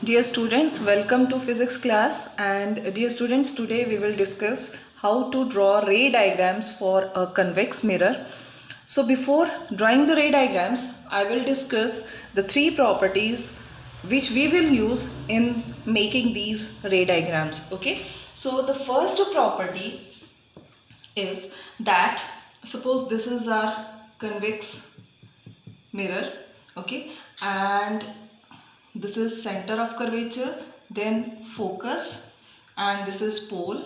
Dear students, welcome to physics class. And dear students, today we will discuss how to draw ray diagrams for a convex mirror. So before drawing the ray diagrams, I will discuss the three properties which we will use in making these ray diagrams. Okay. So the first property is that suppose this is our convex mirror, okay, and this is center of curvature, then focus, and this is pole.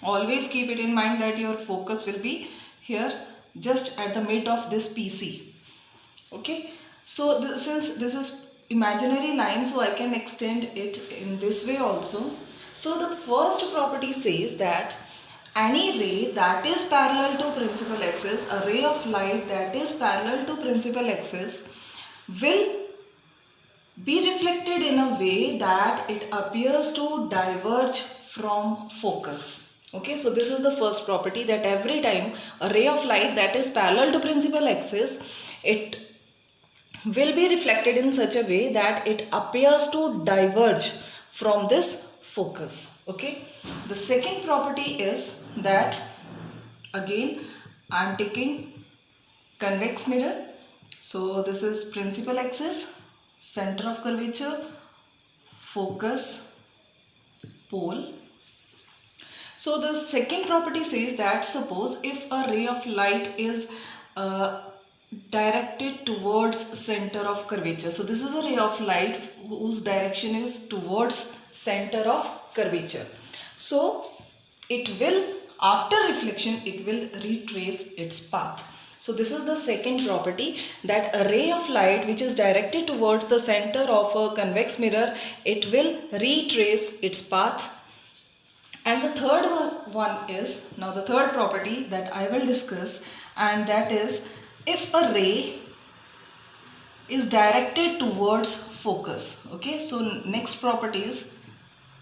Always keep it in mind that your focus will be here just at the mid of this PC. Okay, so since this is imaginary line, so I can extend it in this way also. So the first property says that any ray that is parallel to principal axis, a ray of light that is parallel to principal axis, will be reflected in a way that it appears to diverge from focus. Okay, so this is the first property, that every time a ray of light that is parallel to principal axis, it will be reflected in such a way that it appears to diverge from this focus. Okay, the second property is that, again, I am taking convex mirror. So this is principal axis, center of curvature, focus, pole. So the second property says that suppose if a ray of light is directed towards center of curvature. So this is a ray of light whose direction is towards center of curvature. So it will, after reflection, it will retrace its path. So this is the second property, that a ray of light which is directed towards the center of a convex mirror, it will retrace its path. And the third one is, now the third property that I will discuss, and that is, if a ray is directed towards focus. Okay, so next property is,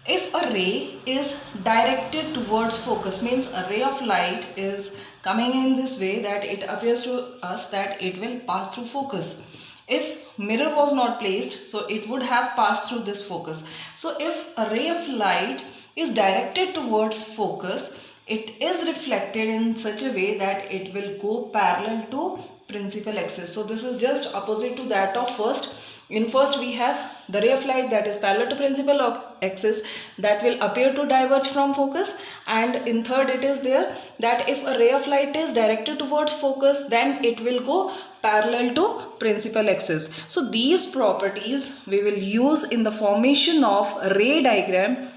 if a ray is directed towards focus, means a ray of light is coming in this way that it appears to us that it will pass through focus. If mirror was not placed, so it would have passed through this focus. So if a ray of light is directed towards focus, it is reflected in such a way that it will go parallel to principal axis. So this is just opposite to that of first. In first we have the ray of light that is parallel to principal axis, that will appear to diverge from focus, and in third it is there that if a ray of light is directed towards focus, then it will go parallel to principal axis. So these properties we will use in the formation of a ray diagram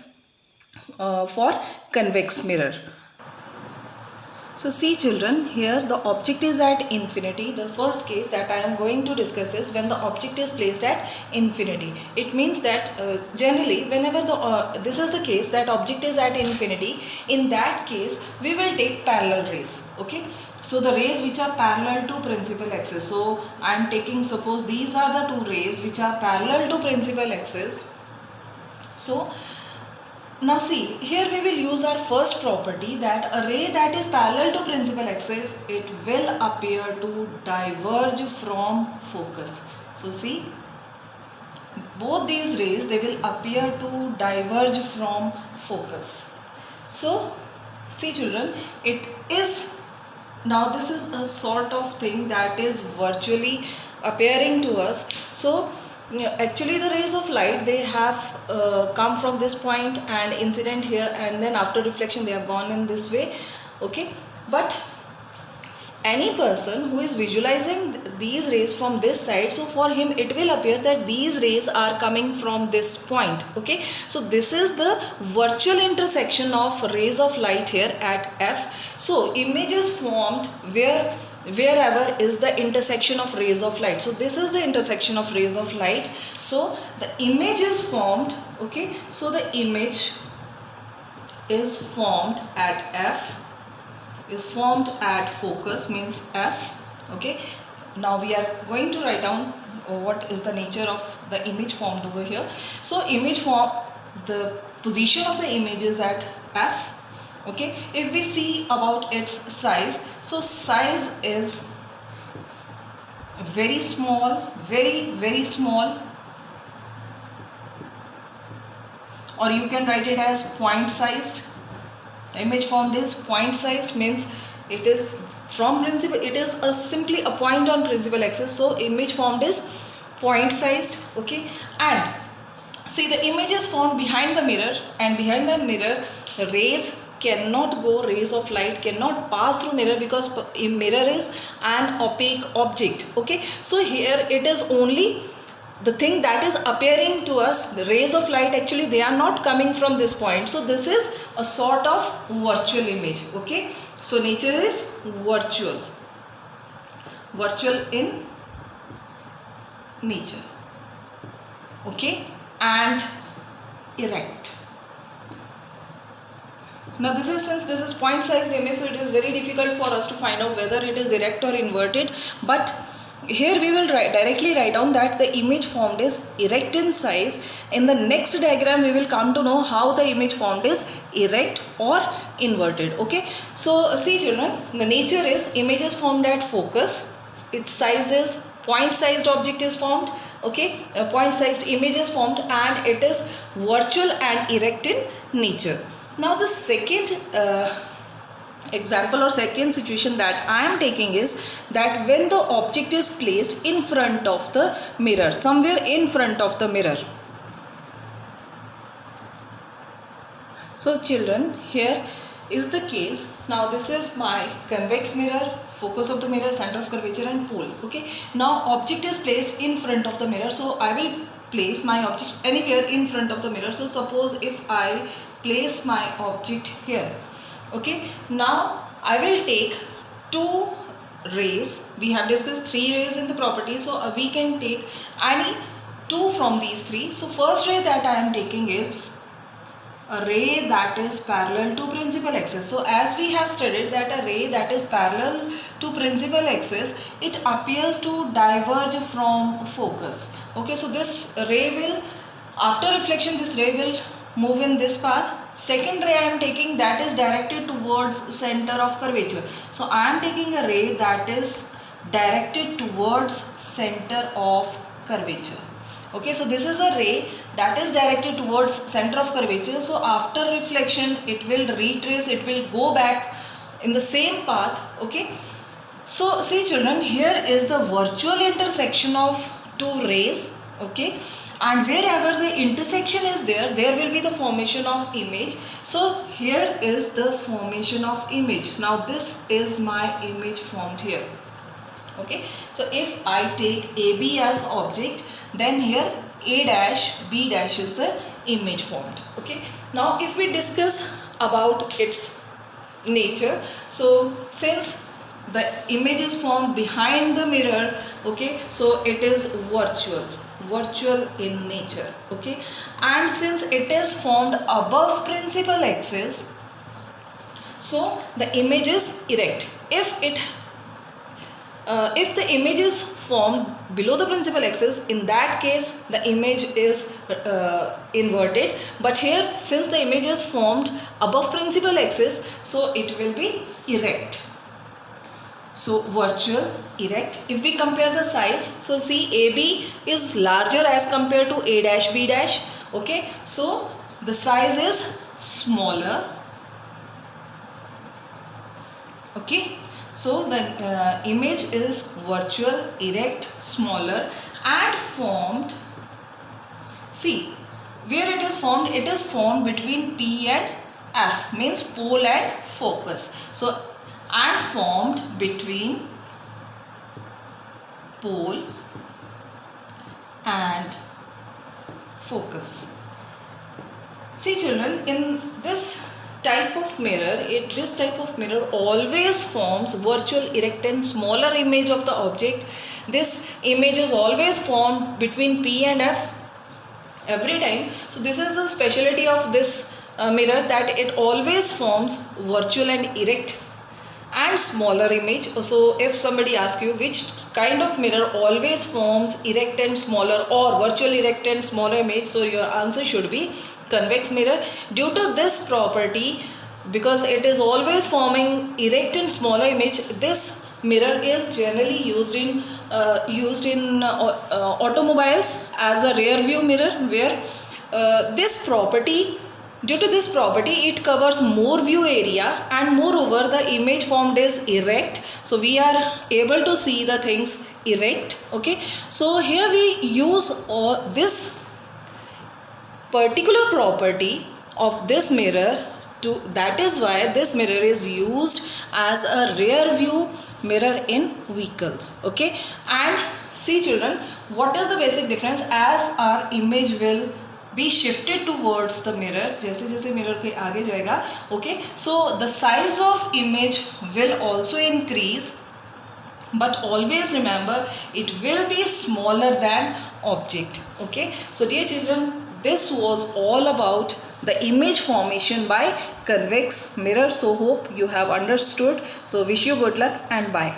for convex mirror. So see children, here the object is at infinity. The first case that I am going to discuss is when the object is placed at infinity. It means that generally whenever this is the case that object is at infinity, in that case we will take parallel rays. Okay, so the rays which are parallel to principal axis. So I am taking, suppose these are the two rays which are parallel to principal axis. So now see, here we will use our first property, that a ray that is parallel to principal axis, it will appear to diverge from focus. So see, both these rays, they will appear to diverge from focus. So see children, it is, now this is a sort of thing that is virtually appearing to us. So actually the rays of light, they have come from this point and incident here, and then after reflection they have gone in this way. Okay, but any person who is visualizing these rays from this side, so for him it will appear that these rays are coming from this point. Okay, so this is the virtual intersection of rays of light here at F. So image is formed wherever is the intersection of rays of light. So this is the intersection of rays of light. So the image is formed. Okay, so the image is formed at F, is formed at focus, means F. Okay, now we are going to write down what is the nature of the image formed over here. So image form, the position of the image is at F. Okay, if we see about its size, so size is very small, very small, or you can write it as point sized. The image formed is point sized, means it is from principal, it is simply a point on principal axis, so image formed is point sized. Okay, and see, the image is formed behind the mirror, and behind the mirror rays cannot go, rays of light cannot pass through mirror, because mirror is an opaque object. Okay, so here it is only the thing that is appearing to us, the rays of light, actually they are not coming from this point. So this is a sort of virtual image. Okay, so nature is virtual in nature. Okay, and erect. Now this is, since this is point sized image, so it is very difficult for us to find out whether it is erect or inverted, but here we will directly write down that the image formed is erect in size. In the next diagram we will come to know how the image formed is erect or inverted. Okay, so see children, the nature is image is formed at focus, its size is point sized object is formed. Okay, a point sized image is formed, and it is virtual and erect in nature. Now the second example or second situation that I am taking is that when the object is placed in front of the mirror, somewhere in front of the mirror. So children, here is the case. Now this is my convex mirror, focus of the mirror, center of curvature and pole. Okay, now object is placed in front of the mirror, so I will place my object anywhere in front of the mirror. So suppose if I place my object here. Okay, now I will take two rays. We have discussed three rays in the property, so we can take any two from these three. So first ray that I am taking is a ray that is parallel to principal axis. So as we have studied that a ray that is parallel to principal axis, it appears to diverge from focus. Okay, so this ray will, after reflection, this ray will move in this path. Second ray I am taking, that is directed towards center of curvature. So I am taking a ray that is directed towards center of curvature. Okay, so this is a ray that is directed towards center of curvature. So after reflection it will retrace, it will go back in the same path. Okay, so see children, here is the virtual intersection of two rays. Okay, and wherever the intersection is there, there will be the formation of image. So here is the formation of image. Now this is my image formed here. Okay, so if I take AB as object, then here A dash, B dash is the image formed. Okay, now if we discuss about its nature, so since the image is formed behind the mirror, okay, so it is virtual in nature. Okay, and since it is formed above principal axis, so the image is erect. If the image is formed below the principal axis, in that case the image is inverted, but here since the image is formed above principal axis, so it will be erect. So virtual, erect. If we compare the size, so see AB is larger as compared to A dash, B dash. Okay, so the size is smaller. Okay, so the image is virtual, erect, smaller and formed. See, where it is formed between P and F, means pole and focus. So, and formed between pole and focus. See children, in this type of mirror, this type of mirror always forms virtual, erect and smaller image of the object. This image is always formed between P and F every time. So this is the specialty of this mirror, that it always forms virtual and erect and smaller image. So if somebody asks you which kind of mirror always forms erect and smaller or virtual, erect and smaller image, so your answer should be convex mirror. Due to this property, because it is always forming erect and smaller image, this mirror is generally used in automobiles as a rear view mirror, where this property, due to this property, it covers more view area, and moreover the image formed is erect, so we are able to see the things erect. Okay, so here we use this particular property of this mirror to, that is why this mirror is used as a rear view mirror in vehicles. Okay, and see children, what is the basic difference? As our image will be shifted towards the mirror, जैसे जैसे mirror के आगे जाएगा, okay, so the size of image will also increase, but always remember it will be smaller than object. Okay, so dear children, this was all about the image formation by convex mirror. So hope you have understood. So wish you good luck and bye.